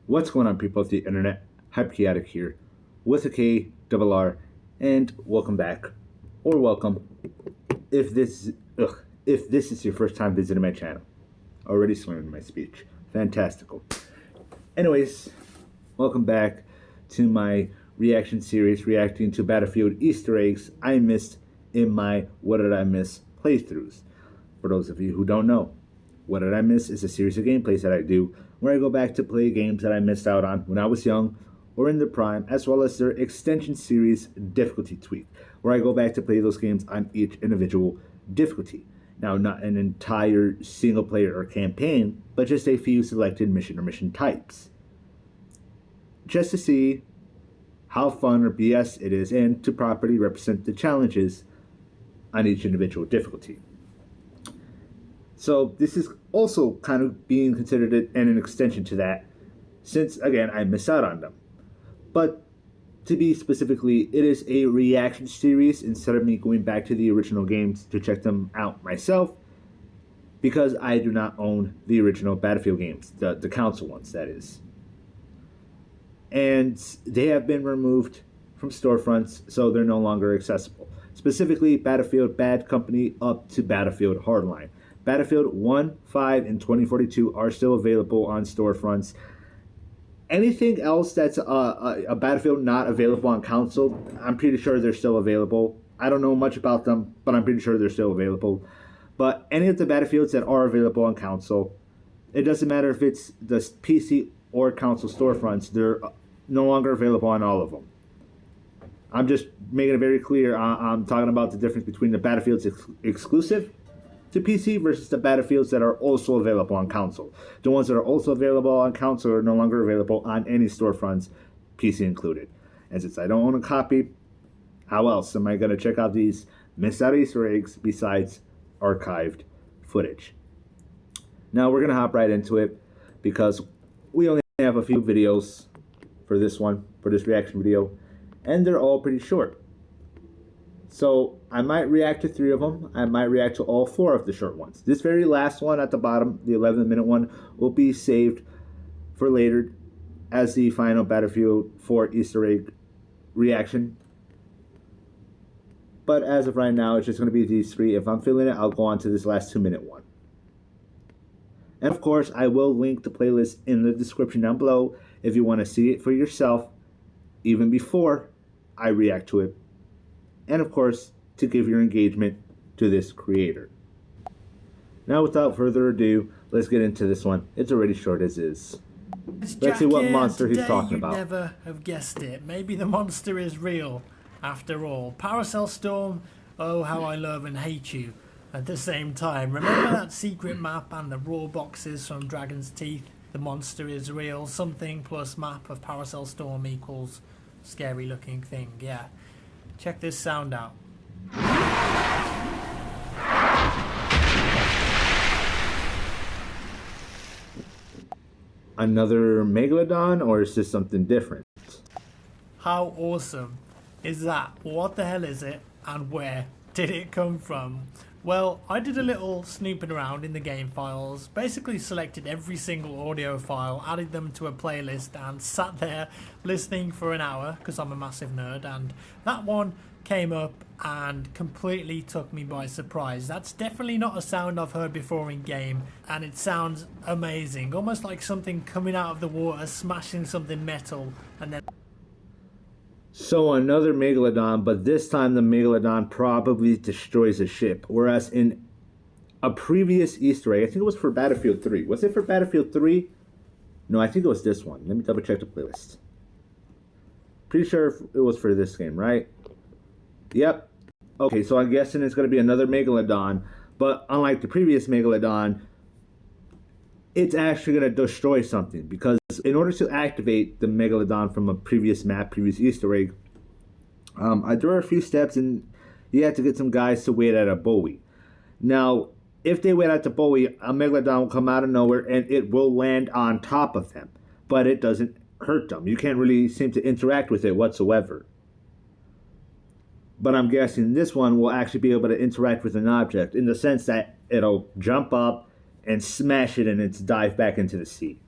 What's going on, people of the internet? Hyperchaotic here, with a K, double R, and welcome back, or welcome, if this is your first time visiting my channel. Already slurring my speech. Fantastical. Anyways, welcome back to my reaction series reacting to Battlefield Easter eggs I missed in my What Did I Miss playthroughs. For those of you who don't know, What Did I Miss is a series of gameplays that I do where I go back to play games that I missed out on when I was young or in their prime, as well as their extension series difficulty tweak, where I go back to play those games on each individual difficulty. Now, not an entire single player or campaign, but just a few selected mission or mission types. Just to see how fun or BS it is and to properly represent the challenges on each individual difficulty. So this is also kind of being considered an extension to that, since again I miss out on them. But to be specifically, it is a reaction series instead of me going back to the original games to check them out myself, because I do not own the original Battlefield games, the console ones that is. And they have been removed from storefronts, so they're no longer accessible. Specifically, Battlefield Bad Company up to Battlefield Hardline. Battlefield 1, 5, and 2042 are still available on storefronts. Anything else that's a Battlefield not available on console, I'm pretty sure they're still available. I don't know much about them, but I'm pretty sure they're still available. But any of the Battlefields that are available on console, it doesn't matter if it's the PC or console storefronts, they're no longer available on all of them. I'm just making it very clear. I'm talking about the difference between the Battlefield's exclusive to PC versus the Battlefields that are also available on console. The ones that are also available on console are no longer available on any storefronts, PC included. And since I don't own a copy, how else am I going to check out these missed out Easter eggs besides archived footage? Now we're going to hop right into it, because we only have a few videos for this reaction video, and they're all pretty short. So I might react to 3 of them. I might react to all 4 of the short ones. This very last one at the bottom, the 11-minute one, will be saved for later as the final Battlefield 4 Easter egg reaction. But as of right now, it's just going to be these 3. If I'm feeling it, I'll go on to this last 2-minute one. And of course, I will link the playlist in the description down below if you want to see it for yourself, even before I react to it. And of course, to give your engagement to this creator. Now, without further ado, let's get into this one. It's already short as is. Let's see what monster he's talking about. You'd never have guessed it. Maybe the monster is real, after all. Paracel Storm, oh how I love and hate you at the same time. Remember that secret map and the raw boxes from Dragon's Teeth? The monster is real. Something plus map of Paracel Storm equals scary looking thing. Yeah. Check this sound out. Another Megalodon, or is this something different? How awesome is that? What the hell is it, and where did it come from? Well, I did a little snooping around in the game files, basically selected every single audio file, added them to a playlist, and sat there listening for an hour, because I'm a massive nerd, and that one came up and completely took me by surprise. That's definitely not a sound I've heard before in game, and it sounds amazing, almost like something coming out of the water, smashing something metal, and then... So another Megalodon, but this time the Megalodon probably destroys a ship. Whereas in a previous Easter egg, I think it was for Battlefield 3. Was it for Battlefield 3? No, I think it was this one. Let me double check the playlist. Pretty sure it was for this game, right? Yep. Okay, so I'm guessing it's going to be another Megalodon. But unlike the previous Megalodon, it's actually going to destroy something, because in order to activate the Megalodon from a previous map, previous Easter egg, there are a few steps, and you have to get some guys to wait at a buoy. Now, if they wait at the buoy, a Megalodon will come out of nowhere and it will land on top of them, but it doesn't hurt them. You can't really seem to interact with it whatsoever. But I'm guessing this one will actually be able to interact with an object, in the sense that it'll jump up and smash it in its dive back into the sea.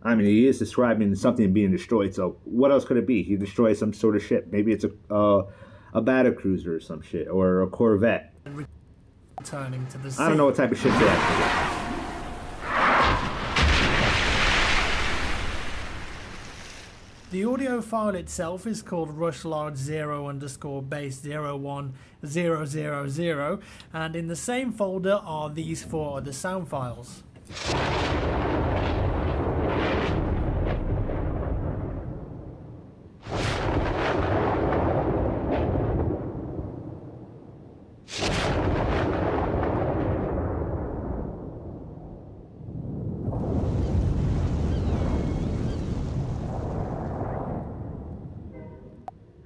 I mean, he is describing something being destroyed. So what else could it be? He destroyed some sort of ship. Maybe it's a battle cruiser or some shit, or a Corvette. Returning to the sea. I don't know what type of ship that is. The audio file itself is called rushlard0_base01000, and in the same folder are these 4 other sound files.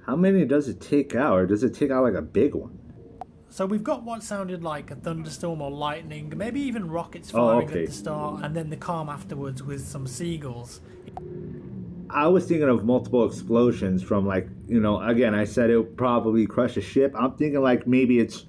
How many does it take out, or does it take out like a big one? So we've got what sounded like a thunderstorm or lightning, maybe even rockets firing at the start, and then the calm afterwards with some seagulls. I was thinking of multiple explosions from, like, you know, again, I said it would probably crush a ship. I'm thinking like maybe its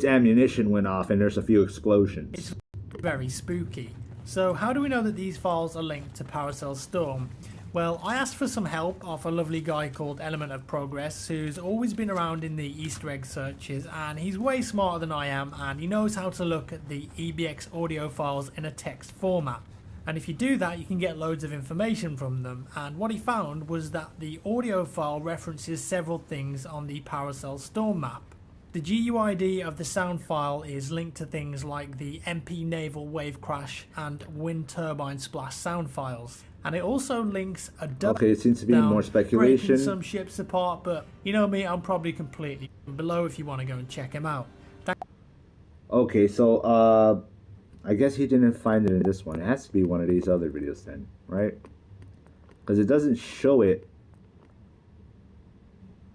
ammunition went off and there's a few explosions. It's very spooky. So how do we know that these files are linked to Paracel Storm? Well, I asked for some help off a lovely guy called Element of Progress, who's always been around in the Easter egg searches, and he's way smarter than I am, and he knows how to look at the EBX audio files in a text format. And if you do that, you can get loads of information from them. And what he found was that the audio file references several things on the Paracel Storm map. The GUID of the sound file is linked to things like the MP Naval Wave Crash and Wind Turbine Splash sound files. And it also links a double. Okay, it seems to be more speculation. Breaking some ships apart, but you know me, I'm probably completely below if you want to go and check him out. Okay, so I guess he didn't find it in this one. It has to be one of these other videos then, right? Because it doesn't show it.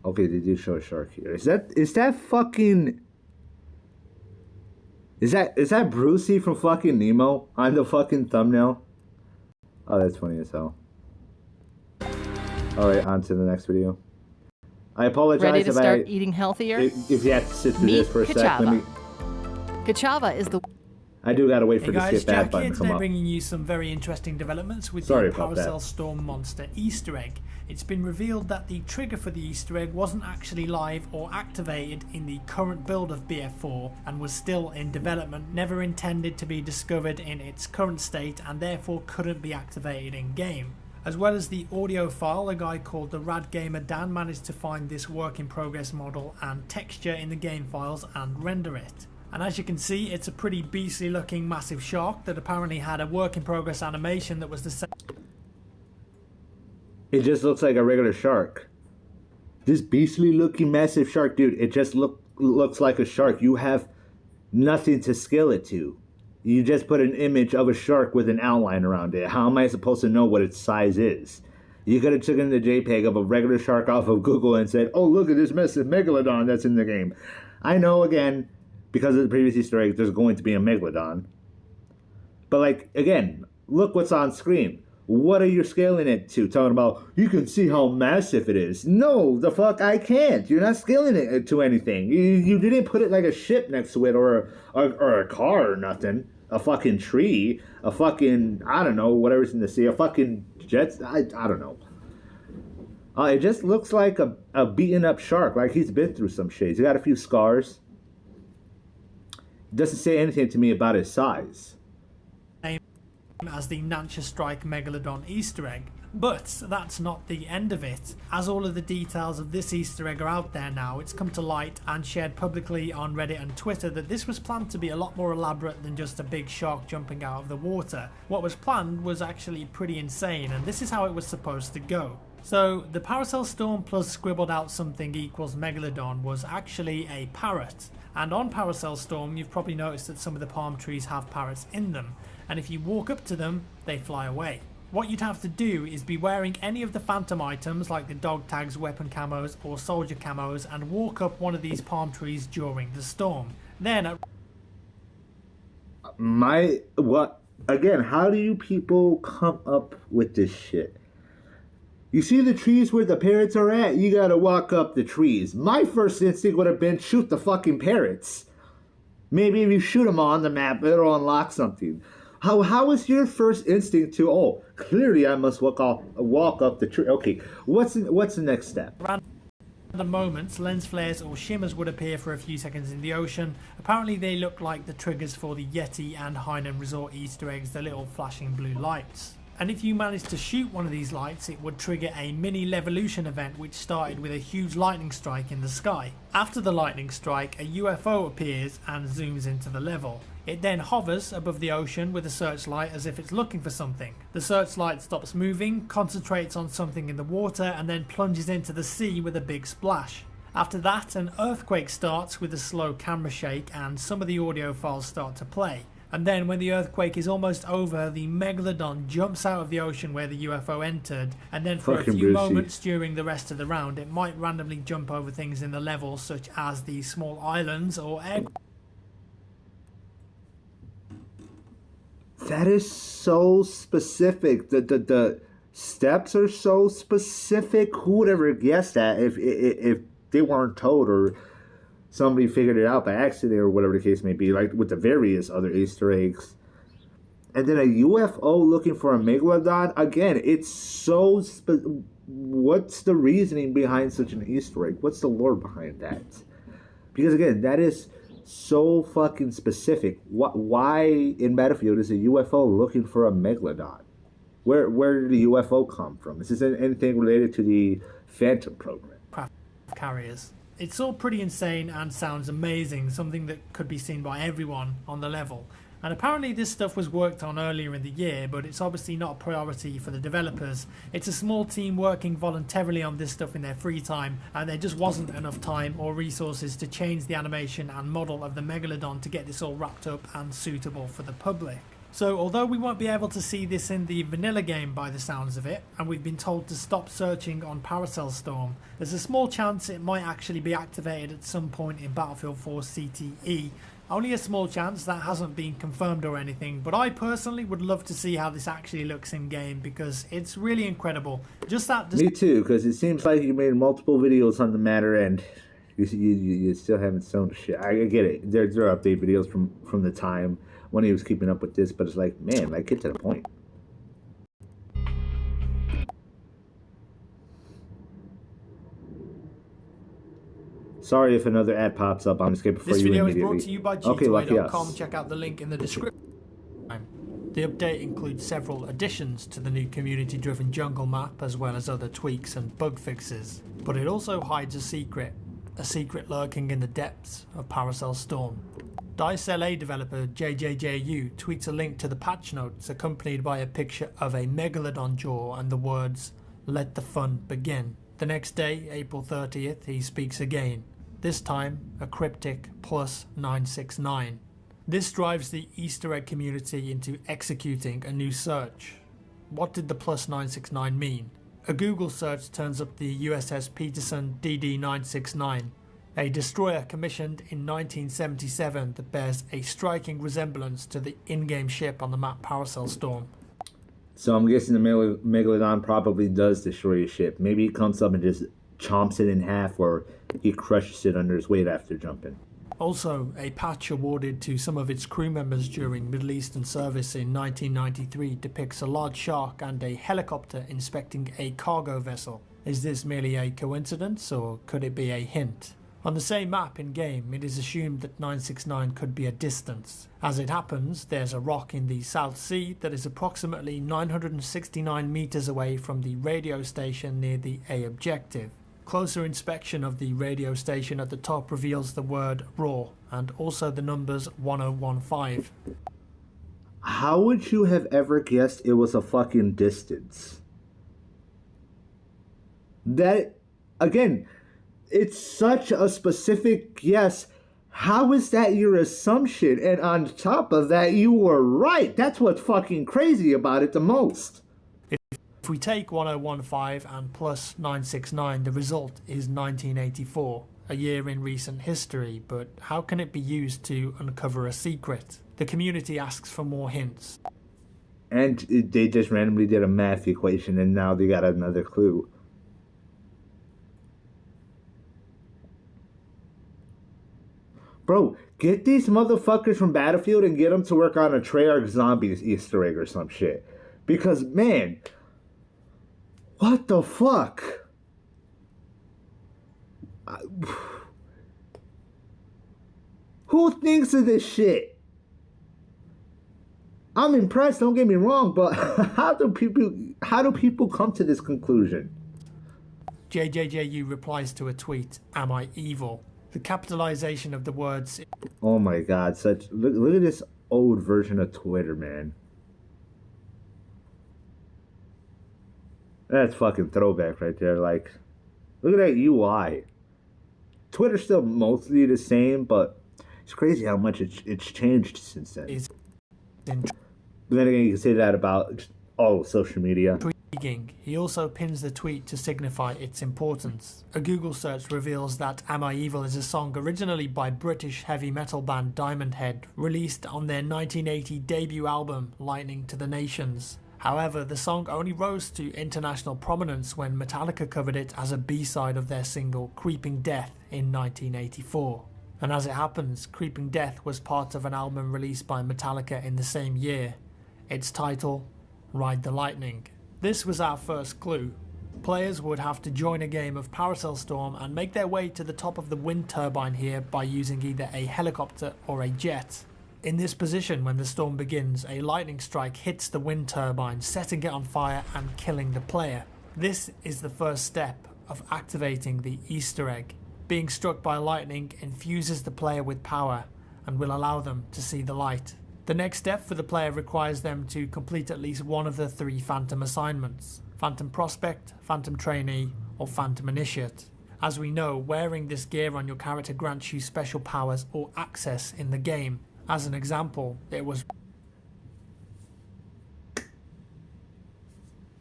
Okay, they do show a shark here. Is that fucking... Is that Brucey from fucking Nemo on the fucking thumbnail? Oh, that's funny as hell. Alright, on to the next video. I apologize Ready to if start eating healthier? if you have to sit through Meet this for a sec. Let me... Kachava is the... I do gotta wait for Hey the guys, skip ad Jack button here to come today up. bringing you some very interesting developments with Sorry the about that. Paracel Storm Monster Easter egg. It's been revealed that the trigger for the Easter egg wasn't actually live or activated in the current build of BF4 and was still in development, never intended to be discovered in its current state and therefore couldn't be activated in game. As well as the audio file, a guy called the Rad Gamer Dan managed to find this work in progress model and texture in the game files and render it. And as you can see, it's a pretty beastly looking massive shark that apparently had a work in progress animation that was the same. It just looks like a regular shark. This beastly looking massive shark, dude, it just looks like a shark. You have nothing to scale it to. You just put an image of a shark with an outline around it. How am I supposed to know what its size is? You could have taken the JPEG of a regular shark off of Google and said, oh, look at this massive megalodon that's in the game. I know, again, because of the previous Easter egg, there's going to be a megalodon. But, like, again, look what's on screen. What are you scaling it to? Talking about, you can see how massive it is. No, the fuck, I can't. You're not scaling it to anything. You didn't put it like a ship next to it or a car or nothing. A fucking tree. A fucking, I don't know, whatever's in the sea. A fucking jet. I don't know. It just looks like a beaten up shark. Like he's been through some shit. He's got a few scars. It doesn't say anything to me about his size. As the Nancha Strike Megalodon Easter egg. But that's not the end of it. As all of the details of this Easter egg are out there now, it's come to light and shared publicly on Reddit and Twitter that this was planned to be a lot more elaborate than just a big shark jumping out of the water. What was planned was actually pretty insane, and this is how it was supposed to go. So, the Paracel Storm plus scribbled out something equals Megalodon was actually a parrot. And on Paracel Storm, you've probably noticed that some of the palm trees have parrots in them. And if you walk up to them, they fly away. What you'd have to do is be wearing any of the phantom items like the dog tags, weapon camos or soldier camos and walk up one of these palm trees during the storm. Then Again, how do you people come up with this shit? You see the trees where the parrots are at? You gotta walk up the trees. My first instinct would have been shoot the fucking parrots. Maybe if you shoot them on the map, it'll unlock something. How is your first instinct to, oh, clearly I must walk up the tree? Okay, what's the next step? Random moments, lens flares or shimmers would appear for a few seconds in the ocean. Apparently they look like the triggers for the Yeti and Hainan Resort Easter eggs, the little flashing blue lights. And if you managed to shoot one of these lights, it would trigger a mini Levolution event which started with a huge lightning strike in the sky. After the lightning strike, a UFO appears and zooms into the level. It then hovers above the ocean with a searchlight as if it's looking for something. The searchlight stops moving, concentrates on something in the water, and then plunges into the sea with a big splash. After that, an earthquake starts with a slow camera shake and some of the audio files start to play. And then when the earthquake is almost over, the Megalodon jumps out of the ocean where the UFO entered, and then for Fucking a few Brucey. moments during the rest of the round, it might randomly jump over things in the level such as the small islands or air. That is so specific. The steps are so specific. Who would ever guess that if they weren't told or somebody figured it out by accident or whatever the case may be, like with the various other Easter eggs. And then a UFO looking for a megalodon. Again, it's so. What's the reasoning behind such an Easter egg? What's the lore behind that? Because again, that is so fucking specific. Why in Battlefield is a UFO looking for a megalodon? Where did the UFO come from? Is this anything related to the Phantom program? Craft carriers. It's all pretty insane and sounds amazing, something that could be seen by everyone on the level. And apparently this stuff was worked on earlier in the year, but it's obviously not a priority for the developers. It's a small team working voluntarily on this stuff in their free time, and there just wasn't enough time or resources to change the animation and model of the Megalodon to get this all wrapped up and suitable for the public. So although we won't be able to see this in the vanilla game by the sounds of it, and we've been told to stop searching on Paracel Storm, there's a small chance it might actually be activated at some point in Battlefield 4 CTE. Only a small chance, that hasn't been confirmed or anything, but I personally would love to see how this actually looks in game because it's really incredible. Just that. Me too, because it seems like you made multiple videos on the matter and you still haven't shown shit. I get it. There are update videos from the time when he was keeping up with this, but it's like, man, like, get to the point. Sorry if another ad pops up. I'm just skip before This you video is immediately. brought to you by Okay, lucky G2A.com. us. Check out the link in the description. The update includes several additions to the new community-driven jungle map, as well as other tweaks and bug fixes. But it also hides a secret lurking in the depths of Paracel Storm. DICE LA developer JJJU tweets a link to the patch notes accompanied by a picture of a megalodon jaw and the words, "Let the fun begin." The next day, April 30th, he speaks again, this time a cryptic +969. This drives the Easter egg community into executing a new search. What did the +969 mean? A Google search turns up the USS Peterson DD-969, a destroyer commissioned in 1977 that bears a striking resemblance to the in-game ship on the map Paracel Storm. So I'm guessing the Megalodon probably does destroy your ship. Maybe he comes up and just chomps it in half, or he crushes it under his weight after jumping. Also, a patch awarded to some of its crew members during Middle Eastern service in 1993 depicts a large shark and a helicopter inspecting a cargo vessel. Is this merely a coincidence, or could it be a hint? On the same map in-game, it is assumed that 969 could be a distance. As it happens, there's a rock in the South Sea that is approximately 969 meters away from the radio station near the A objective. Closer inspection of the radio station at the top reveals the word RAW and also the numbers 1015. How would you have ever guessed it was a fucking distance? That, again, it's such a specific guess. How is that your assumption? And on top of that, you were right. That's what's fucking crazy about it the most. If we take 1015 and plus 969, the result is 1984, a year in recent history, but how can it be used to uncover a secret? The community asks for more hints. And they just randomly did a math equation and now they got another clue. Bro, get these motherfuckers from Battlefield and get them to work on a Treyarch Zombies Easter egg or some shit. Because, man, what the fuck? Who thinks of this shit? I'm impressed, don't get me wrong, but how do people come to this conclusion? JJJU replies to a tweet, "Am I evil?" The capitalization of the words Oh my god, look at this old version of Twitter, man. That's fucking throwback right there. Like, look at that UI. Twitter's still mostly the same, but it's crazy how much it's changed since then. is in But then again, you can say that about all social media. intriguing. He also pins the tweet to signify its importance. A Google search reveals that Am I Evil is a song originally by British heavy metal band Diamond Head, released on their 1980 debut album Lightning to the Nations. However, the song only rose to international prominence when Metallica covered it as a B-side of their single Creeping Death in 1984. And as it happens, Creeping Death was part of an album released by Metallica in the same year. Its title, Ride the Lightning. This was our first clue. Players would have to join a game of Paracel Storm and make their way to the top of the wind turbine here by using either a helicopter or a jet. In this position, when the storm begins, a lightning strike hits the wind turbine, setting it on fire and killing the player. This is the first step of activating the Easter egg. Being struck by lightning infuses the player with power and will allow them to see the light. The next step for the player requires them to complete at least one of the 3 Phantom assignments: Phantom Prospect, Phantom Trainee, or Phantom Initiate. As we know, wearing this gear on your character grants you special powers or access in the game. As an example, it was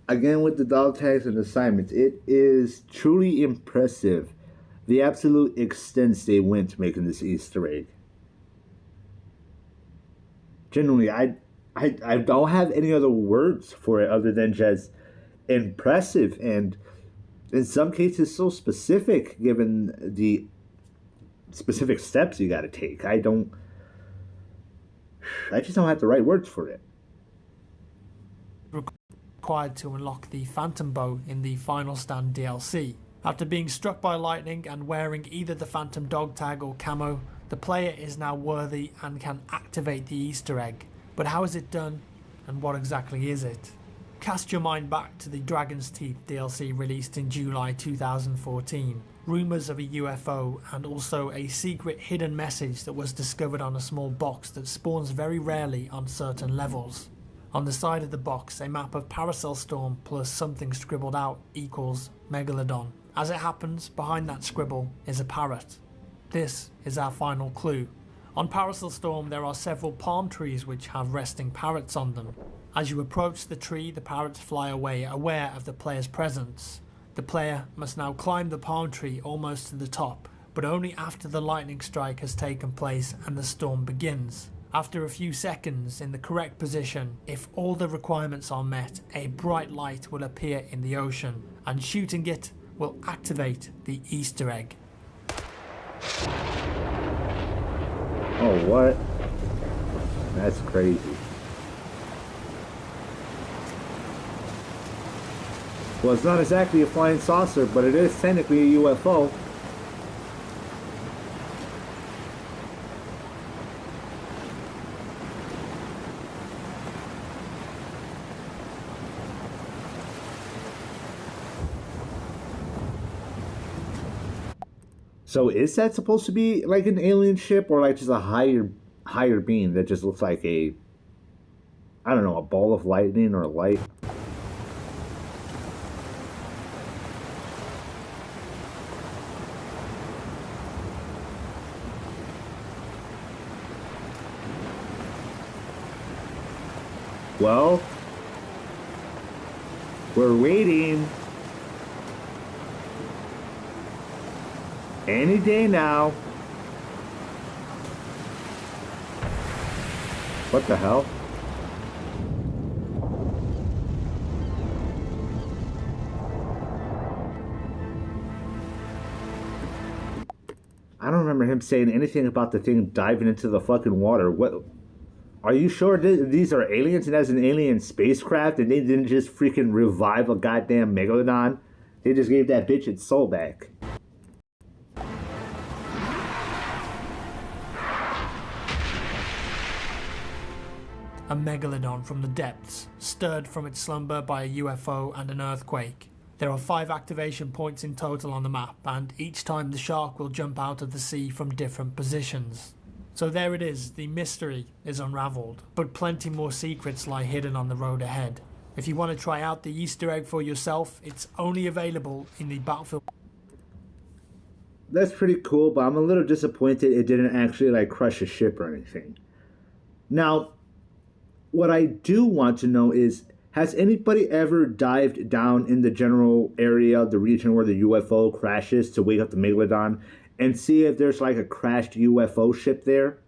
Again with the dog tags and assignments, it is truly impressive the absolute extents they went to making this Easter egg. Genuinely, I don't have any other words for it other than just impressive, and in some cases so specific given the specific steps you got to take. I just don't have the right words for it. required to unlock the Phantom Bow in the Final Stand DLC. After being struck by lightning and wearing either the Phantom dog tag or camo, the player is now worthy and can activate the Easter egg. But how is it done, and what exactly is it? Cast your mind back to the Dragon's Teeth DLC released in July 2014. Rumours of a UFO and also a secret hidden message that was discovered on a small box that spawns very rarely on certain levels. On the side of the box, a map of Paracel Storm plus something scribbled out equals Megalodon. As it happens, behind that scribble is a parrot. This is our final clue. On Paracel Storm there are several palm trees which have resting parrots on them. As you approach the tree, the parrots fly away, aware of the player's presence. The player must now climb the palm tree almost to the top, but only after the lightning strike has taken place and the storm begins. After a few seconds in the correct position, if all the requirements are met, a bright light will appear in the ocean, and shooting it will activate the Easter egg. Oh, what? That's crazy. Well, it's not exactly a flying saucer, but it is technically a UFO. So is that supposed to be like an alien ship, or like just a higher being that just looks like a, I don't know, a ball of lightning or a light? Well, we're waiting. Any day now. What the hell? I don't remember him saying anything about the thing diving into the fucking water. What? Are you sure these are aliens and that's an alien spacecraft and they didn't just freaking revive a goddamn megalodon? They just gave that bitch its soul back. A megalodon from the depths, stirred from its slumber by a UFO and an earthquake. There are 5 activation points in total on the map, and each time the shark will jump out of the sea from different positions. So there it is, the mystery is unravelled, but plenty more secrets lie hidden on the road ahead. If you want to try out the Easter egg for yourself, it's only available in the Battlefield. That's pretty cool, but I'm a little disappointed it didn't actually like crush a ship or anything. Now, what I do want to know is, has anybody ever dived down in the general area, the region where the UFO crashes to wake up the Megalodon and see if there's like a crashed UFO ship there?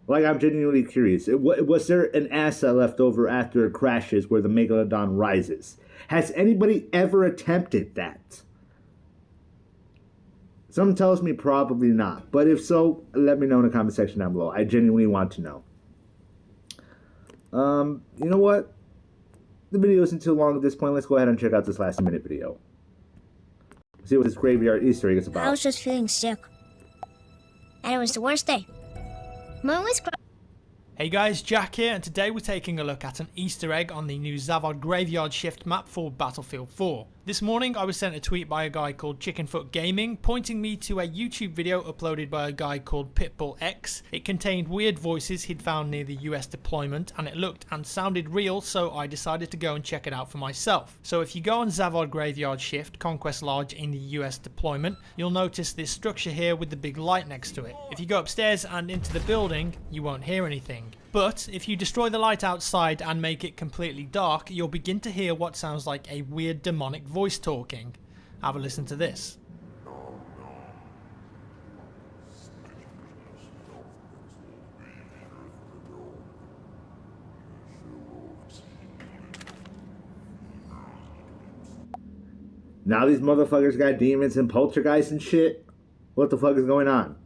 Like, I'm genuinely curious. Was there an asset left over after it crashes where the Megalodon rises? Has anybody ever attempted that? Some tells me probably not, but if so, let me know in the comment section down below. I genuinely want to know. You know what? The video isn't too long at this point. Let's go ahead and check out this last minute video. See what this graveyard Easter egg is about. I was just feeling sick. And it was the worst day. Mom was Hey guys, Jack here, and today we're taking a look at an Easter egg on the new Zavod Graveyard Shift map for Battlefield 4. This morning I was sent a tweet by a guy called Chickenfoot Gaming pointing me to a YouTube video uploaded by a guy called Pitbull X. It contained weird voices he'd found near the US deployment and it looked and sounded real, so I decided to go and check it out for myself. So if you go on Zavod Graveyard Shift, Conquest Lodge in the US deployment, you'll notice this structure here with the big light next to it. If you go upstairs and into the building, you won't hear anything. But if you destroy the light outside and make it completely dark, you'll begin to hear what sounds like a weird demonic voice talking. Have a listen to this. Now these motherfuckers got demons and poltergeists and shit? What the fuck is going on?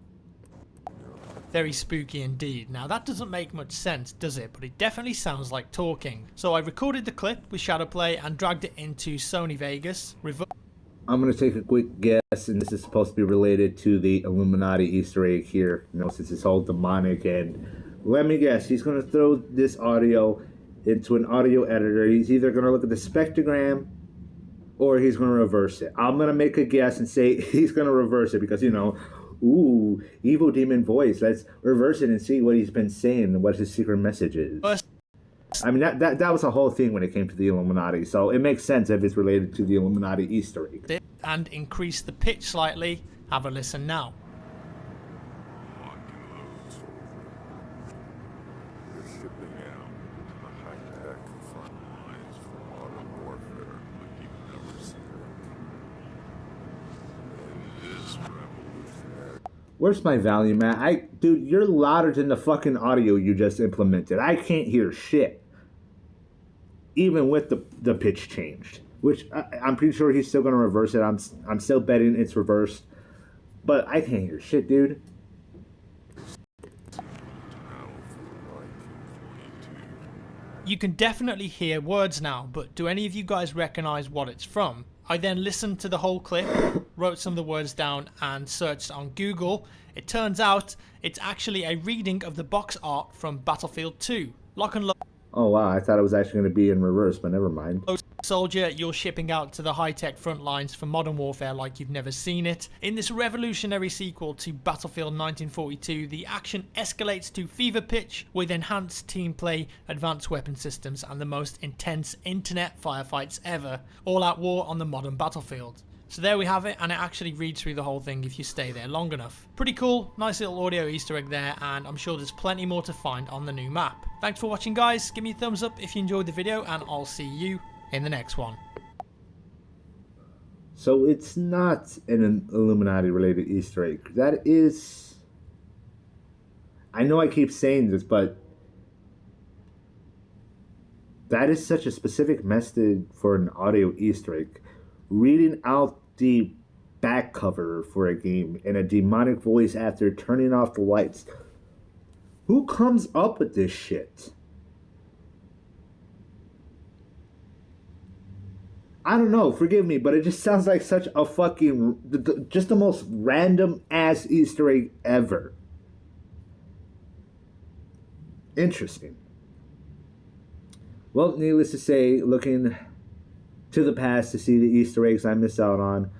Very spooky indeed. Now that doesn't make much sense, does it? But it definitely sounds like talking. So I recorded the clip with Shadowplay and dragged it into Sony Vegas. I'm going to take a quick guess, and this is supposed to be related to the Illuminati Easter egg here. You know, since it's all demonic, and let me guess, he's going to throw this audio into an audio editor. He's either going to look at the spectrogram or he's going to reverse it. I'm going to make a guess and say he's going to reverse it because, you know, ooh, evil demon voice. Let's reverse it and see what he's been saying and what his secret message is. I mean, that was a whole thing when it came to the Illuminati, so it makes sense if it's related to the Illuminati Easter egg. And increase the pitch slightly. Have a listen now. Where's my volume at? Dude, you're louder than the fucking audio you just implemented. I can't hear shit. Even with the pitch changed. Which, I'm pretty sure he's still going to reverse it. I'm still betting it's reversed. But I can't hear shit, dude. You can definitely hear words now, but do any of you guys recognize what it's from? I then listened to the whole clip, wrote some of the words down and searched on Google. It turns out it's actually a reading of the box art from Battlefield 2. Lock and load. Oh wow, I thought it was actually going to be in reverse, but never mind. Soldier, you're shipping out to the high-tech front lines for modern warfare like you've never seen it. In this revolutionary sequel to Battlefield 1942, the action escalates to fever pitch with enhanced team play, advanced weapon systems, and the most intense internet firefights ever. All-out war on the modern battlefield. So there we have it, and it actually reads through the whole thing if you stay there long enough. Pretty cool, nice little audio Easter egg there, and I'm sure there's plenty more to find on the new map. Thanks for watching guys, give me a thumbs up if you enjoyed the video, and I'll see you in the next one. So it's not an Illuminati related Easter egg. That is... I know I keep saying this, but that is such a specific method for an audio Easter egg. Reading out the back cover for a game and a demonic voice after turning off the lights. Who comes up with this shit? I don't know, forgive me, but it just sounds like such a fucking, just the most random ass Easter egg ever. Interesting. Well, needless to say, looking to the past to see the Easter eggs I missed out on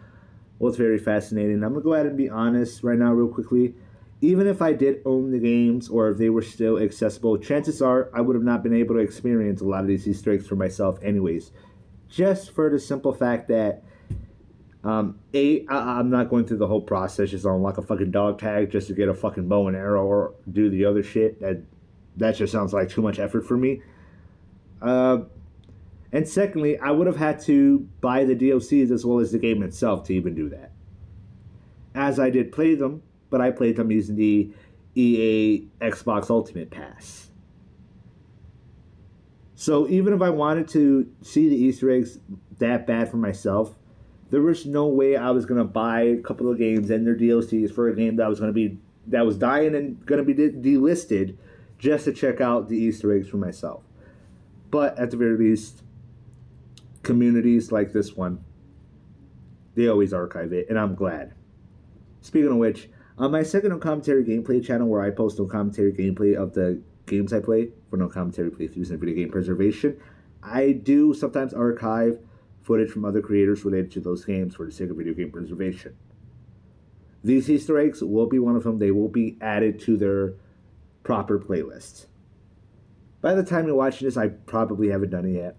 was very fascinating. I'm going to go ahead and be honest right now real quickly. Even if I did own the games or if they were still accessible, chances are I would have not been able to experience a lot of these Easter eggs for myself anyways. Just for the simple fact that, I'm not going through the whole process just to unlock a fucking dog tag just to get a fucking bow and arrow or do the other shit. That just sounds like too much effort for me. And secondly, I would have had to buy the DLCs as well as the game itself to even do that. As I did play them, but I played them using the EA Xbox Ultimate Pass. So even if I wanted to see the Easter eggs that bad for myself, there was no way I was going to buy a couple of games and their DLCs for a game that was dying and going to be delisted just to check out the Easter eggs for myself. But at the very least, communities like this one, they always archive it, and I'm glad. Speaking of which, on my second No Commentary Gameplay channel, where I post no commentary gameplay of the games I play for no commentary playthroughs and video game preservation, I do sometimes archive footage from other creators related to those games for the sake of video game preservation. These Easter eggs will be one of them. They will be added to their proper playlists. By the time you're watching this, I probably haven't done it yet,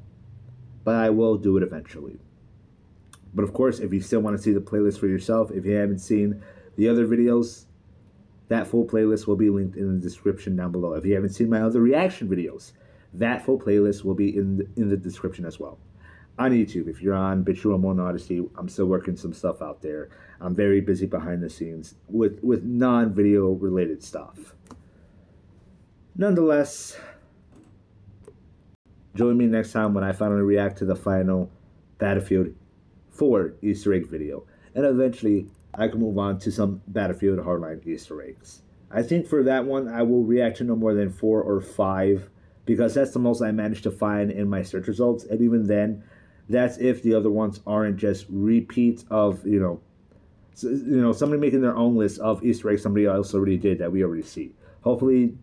but I will do it eventually. But of course, if you still want to see the playlist for yourself, if you haven't seen the other videos, that full playlist will be linked in the description down below. If you haven't seen my other reaction videos, that full playlist will be in the description as well. On YouTube, if you're on BitChute and Odyssey, I'm still working some stuff out there. I'm very busy behind the scenes with non-video related stuff. Nonetheless, join me next time when I finally react to the final Battlefield 4 Easter egg video. And eventually, I can move on to some Battlefield Hardline Easter eggs. I think for that one, I will react to no more than 4 or 5, because that's the most I managed to find in my search results. And even then, that's if the other ones aren't just repeats of, somebody making their own list of Easter eggs somebody else already did that we already see. Hopefully,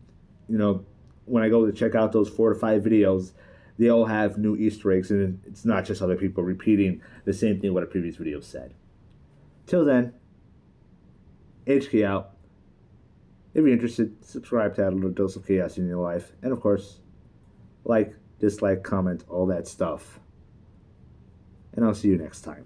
when I go to check out those 4 to 5 videos, they all have new Easter eggs, and it's not just other people repeating the same thing what a previous video said. Till then, HK out. If you're interested, subscribe to add a little dose of chaos in your life. And of course, like, dislike, comment, all that stuff. And I'll see you next time.